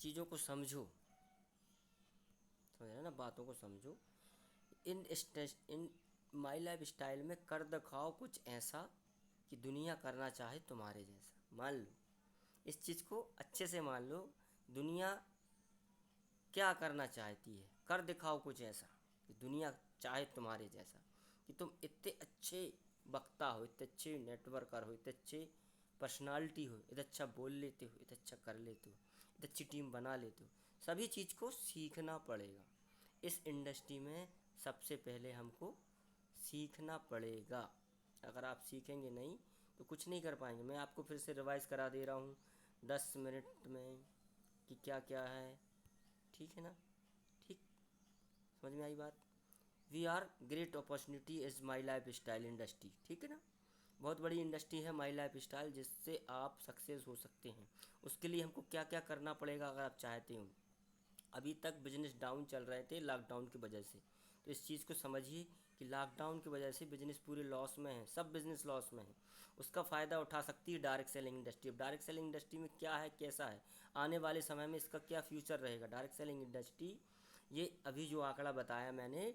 चीज़ों को समझो, समझ रहे ना, बातों को समझो। इन माई लाइफ स्टाइल में कर दिखाओ कुछ ऐसा कि दुनिया करना चाहे तुम्हारे जैसा। मान लो, इस चीज़ को अच्छे से मान लो, दुनिया क्या करना चाहती है, कर दिखाओ कुछ ऐसा कि दुनिया चाहे तुम्हारे जैसा, कि तुम इतने अच्छे वक्ता हो, इतने अच्छे नेटवर्कर हो, इतने अच्छे पर्सनालिटी हो, इतना अच्छा बोल लेते हो, इतना अच्छा कर लेते हो, इतनी अच्छी टीम बना लेते हो। सभी चीज़ को सीखना पड़ेगा इस इंडस्ट्री में। सबसे पहले हमको सीखना पड़ेगा। अगर आप सीखेंगे नहीं तो कुछ नहीं कर पाएंगे। मैं आपको फिर से रिवाइज करा दे रहा हूँ 10 मिनट में कि क्या क्या है, ठीक है ना? ठीक, समझ में आई बात? We are great opportunity is my lifestyle industry, ठीक है ना? बहुत बड़ी इंडस्ट्री है माई लाइफ स्टाइल, जिससे आप सक्सेस हो सकते हैं। उसके लिए हमको क्या क्या करना पड़ेगा अगर आप चाहते हो। अभी तक बिजनेस डाउन चल रहे थे लॉकडाउन की वजह से, तो इस चीज़ को समझिए कि लॉकडाउन की वजह से बिजनेस पूरे लॉस में है, सब बिजनेस लॉस में है। उसका फ़ायदा उठा सकती है डायरेक्ट सेलिंग इंडस्ट्री। अब डायरेक्ट सेलिंग इंडस्ट्री में क्या है, कैसा है, आने वाले समय में इसका क्या फ्यूचर रहेगा डायरेक्ट सेलिंग इंडस्ट्री। ये अभी जो आंकड़ा बताया मैंने,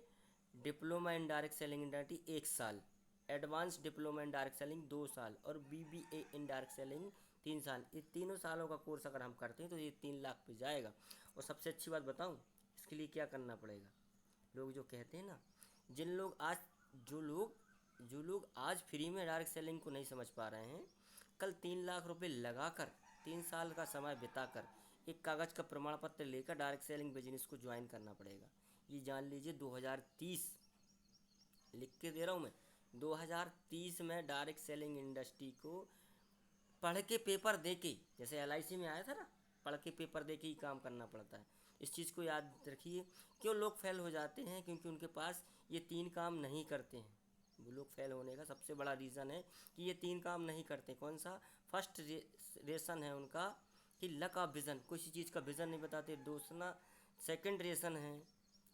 diploma in direct selling industry 1 साल, advance diploma in direct selling 2 साल और BBA इन डायरेक्ट सेलिंग 3 साल। ये तीनों सालों का कोर्स अगर हम करते हैं तो ये 3 लाख पे जाएगा। और सबसे अच्छी बात बताऊं, इसके लिए क्या करना पड़ेगा। लोग जो कहते हैं ना, जिन लोग आज जो लोग आज फ्री में डायरेक्ट सेलिंग को नहीं समझ पा रहे हैं, कल 3 लाख रुपए लगाकर 3 साल का समय बिताकर एक कागज़ का प्रमाण पत्र लेकर डायरेक्ट सेलिंग बिजनेस को ज्वाइन करना पड़ेगा। ये जान लीजिए 2030, लिख के दे रहा हूँ मैं, 2030 में डायरेक्ट सेलिंग इंडस्ट्री को पढ़ के पेपर दे के, जैसे LIC में आया था ना, पढ़ के पेपर दे के ही काम करना पड़ता है। इस चीज़ को याद रखिए। क्यों लोग फेल हो जाते हैं? क्योंकि उनके पास ये 3 काम नहीं करते हैं। वो लोग फेल होने का सबसे बड़ा रीज़न है कि ये 3 काम नहीं करते। कौन सा? फर्स्ट रीज़न है उनका कि लक ऑफ विज़न, किसी चीज़ का विज़न नहीं बताते। दूसरा, सेकंड रीज़न है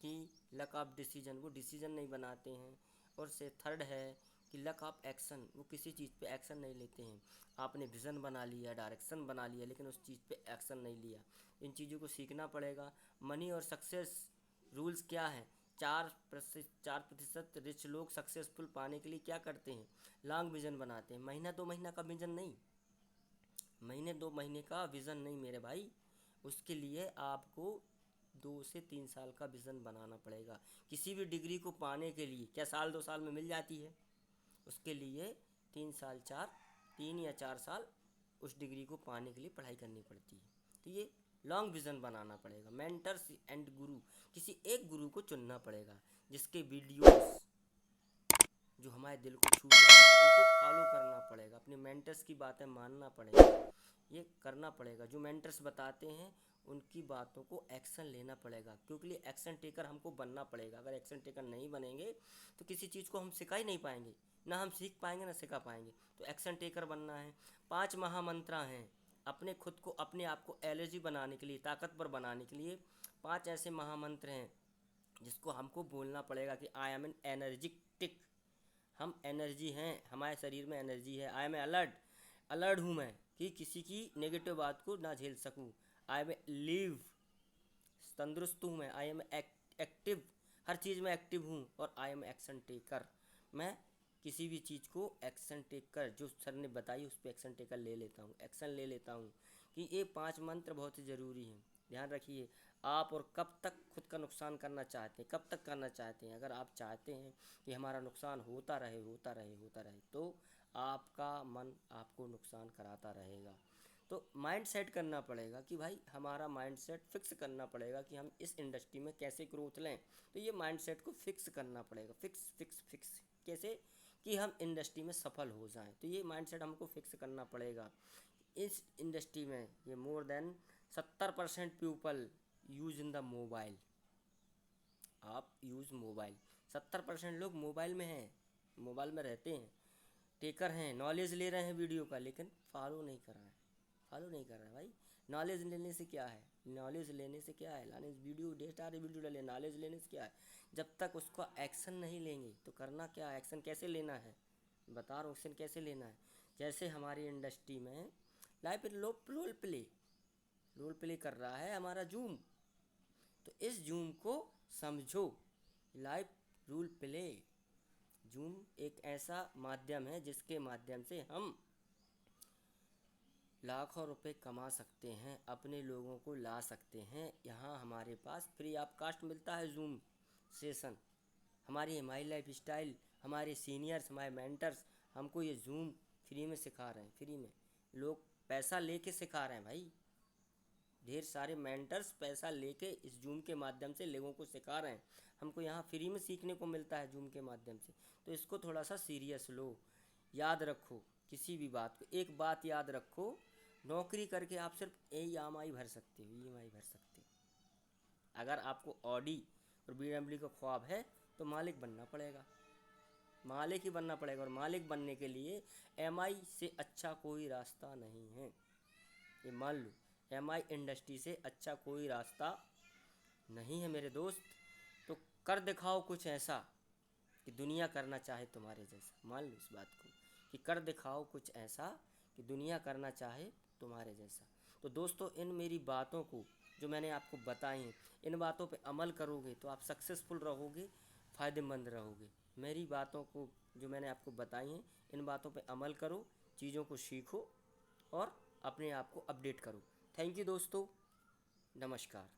कि लक ऑफ डिसीजन, वो डिसीजन नहीं बनाते हैं। और से थर्ड है कि लक ऑफ एक्शन, वो किसी चीज़ पे एक्शन नहीं लेते हैं। आपने विज़न बना लिया, डायरेक्शन बना लिया, लेकिन उस चीज़ पे एक्शन नहीं लिया। इन चीज़ों को सीखना पड़ेगा। मनी और सक्सेस रूल्स क्या है? 4% रिच लोग सक्सेसफुल पाने के लिए क्या करते हैं? लॉन्ग विज़न बनाते हैं। महीना 2 महीना का विज़न नहीं, महीने 2 महीने का विज़न नहीं मेरे भाई। उसके लिए आपको 2 से 3 साल का विज़न बनाना पड़ेगा। किसी भी डिग्री को पाने के लिए क्या साल 2 साल में मिल जाती है? उसके लिए 3 साल, 3 या 4 साल उस डिग्री को पाने के लिए पढ़ाई करनी पड़ती है। तो ये लॉन्ग विज़न बनाना पड़ेगा। मेंटर्स एंड गुरु, किसी एक गुरु को चुनना पड़ेगा जिसके वीडियोस जो हमारे दिल को छू जाए, उनको फॉलो करना पड़ेगा। अपने मेंटर्स की बातें मानना पड़ेगा, ये करना पड़ेगा। जो मेंटर्स बताते हैं उनकी बातों को एक्शन लेना पड़ेगा, क्योंकि एक्शन टेकर हमको बनना पड़ेगा। अगर एक्शन टेकर नहीं बनेंगे तो किसी चीज़ को हम सिखा ही नहीं पाएंगे, ना हम सीख पाएंगे ना सिखा पाएंगे। तो एक्शन टेकर बनना है। 5 महामंत्र हैं अपने खुद को, अपने आप को एलर्जी बनाने के लिए, ताकतवर बनाने के लिए। 5 ऐसे महामंत्र हैं जिसको हमको बोलना पड़ेगा कि आई एम एन एनर्जेटिक, हम एनर्जी हैं, हमारे शरीर में एनर्जी है। आई एम अलर्ट, अलर्ट हूँ मैं कि किसी की नेगेटिव बात को ना झेल सकूँ। आई एम लिव, तंदुरुस्त हूँ मैं। आई एम एक्टिव, हर चीज़ में एक्टिव हूँ। और आई एम एक्शन टेकर, मैं किसी भी चीज़ को एक्शन टेकर, जो सर ने बताई उस पर एक्शन टेकर ले लेता हूँ, एक्शन ले लेता हूँ। कि ये 5 मंत्र बहुत ही ज़रूरी हैं, ध्यान रखिए। आप और कब तक खुद का नुकसान करना चाहते हैं, कब तक करना चाहते हैं? अगर आप चाहते हैं कि हमारा नुकसान होता रहे होता रहे होता रहे, तो आपका मन आपको नुकसान कराता रहेगा। तो माइंड सेट करना पड़ेगा कि भाई, हमारा माइंड सेट फिक्स करना पड़ेगा कि हम इस इंडस्ट्री में कैसे ग्रोथ लें। तो ये माइंड सेट को फिक्स करना पड़ेगा, फिक्स फिक्स फिक्स, कैसे? कि हम इंडस्ट्री में सफल हो जाएं। तो ये माइंड सेट हमको फिक्स करना पड़ेगा। इस इंडस्ट्री में ये more than 70% people use in the mobile. आप यूज़ मोबाइल, 70% लोग मोबाइल में हैं, मोबाइल में रहते हैं, टेकर हैं, नॉलेज ले रहे हैं वीडियो का, लेकिन फॉलो नहीं कर रहे हैं, फॉलो नहीं कर रहे हैं भाई। नॉलेज लेने से क्या है? नॉलेज लेने से क्या है? लाने वीडियो, ढेर सारे वीडियो डाले, नॉलेज लेने से क्या है? जब तक उसका एक्शन नहीं लेंगे तो करना क्या है? एक्शन कैसे लेना है बता रहा हूँ, एक्शन कैसे लेना है। जैसे हमारी इंडस्ट्री में live role play, role play कर रहा है हमारा जूम। तो इस जूम को समझो, लाइव रोल प्ले। जूम एक ऐसा माध्यम है जिसके माध्यम से हम लाखों रुपए कमा सकते हैं, अपने लोगों को ला सकते हैं। यहाँ हमारे पास फ्री ऑफ कास्ट मिलता है जूम सेशन। हमारी माई लाइफ स्टाइल, हमारे सीनियर्स, हमारे मेंटर्स हमको ये जूम फ्री में सिखा रहे हैं। फ्री में लोग पैसा लेके सिखा रहे हैं भाई। ढेर सारे मेंटर्स पैसा लेके इस जूम के माध्यम से लोगों को सिखा रहे हैं। हमको यहाँ फ्री में सीखने को मिलता है जूम के माध्यम से। तो इसको थोड़ा सा सीरियस लो, याद रखो किसी भी बात को। एक बात याद रखो, नौकरी करके आप सिर्फ EMI भर सकते हो, EMI भर सकते हो। अगर आपको ऑडी और BMW का ख्वाब है तो मालिक बनना पड़ेगा, मालिक ही बनना पड़ेगा। और मालिक बनने के लिए MI से अच्छा कोई रास्ता नहीं है, ये मान लो। MI इंडस्ट्री से अच्छा कोई रास्ता नहीं है मेरे दोस्त। तो कर दिखाओ कुछ ऐसा कि दुनिया करना चाहे तुम्हारे जैसा। मान लो इस बात को कि कर दिखाओ कुछ ऐसा कि दुनिया करना चाहे तुम्हारे जैसा। तो दोस्तों, इन मेरी बातों को जो मैंने आपको बताई हैं, इन बातों पे अमल करोगे तो आप सक्सेसफुल रहोगे, फ़ायदेमंद रहोगे। मेरी बातों को जो मैंने आपको बताई हैं, इन बातों पे अमल करो, चीज़ों को सीखो और अपने आप को अपडेट करो। थैंक यू दोस्तों, नमस्कार।